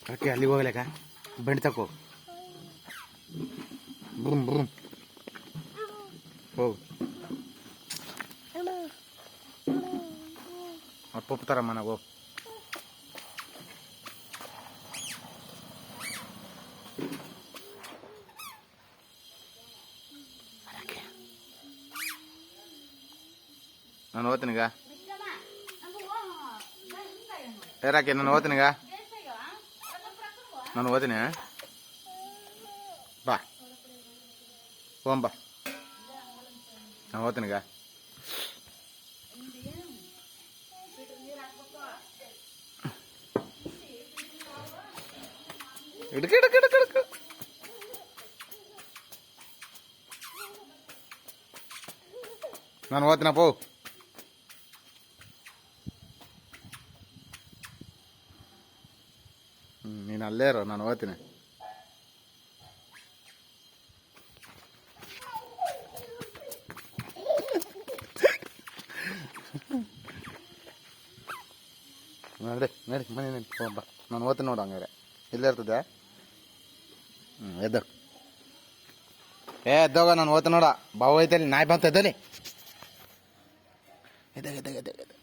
okay ಅಲ್ಲಿಗೆ ಹೋಗ್ಲಕ್ಕ ಬಂಡಿ ತಕೋ ಬುಮ್ ಬುಮ್ ಹೋಗು ಪಪ್ಪು ತರಮ್ಮ ನಾವು ನಾನು ಓದ್ತೀನಿಗ ರಾಕಿ ನಾನು ಓದ್ತೀನಿಗ ನಾನು ಓದ್ತೀನಿ ಬಾ ಹೋಗಂ ಬಾ ನಾನು ಓದ್ತೀನಿಗ ಇಡ್ಕ ನಾನು ಓದ್ತೀನಪ್ಪ ನೀನು ಅಲ್ಲೇ ಇರೋ ನಾನು ಓದ್ತೀನಿ ನಡಿ ನಡಿ ಮನೆ ಹೋಗಂಬ ನಾನು ಓದ್ತೀನಿ ನೋಡು ಹಂಗಾರೆ ಇಲ್ಲೇ ಇರ್ತದೆ ಎದ್ದು ಎದ್ದೋಗ ನಾನು ಓದ್ತೀನಿ ನೋಡ ಬಾವು ಐತಲ್ಲಿ ನಾಯಿ ಬಂತ ಎದ್ದಲ್ಲಿ ಎದ್ದಾಗ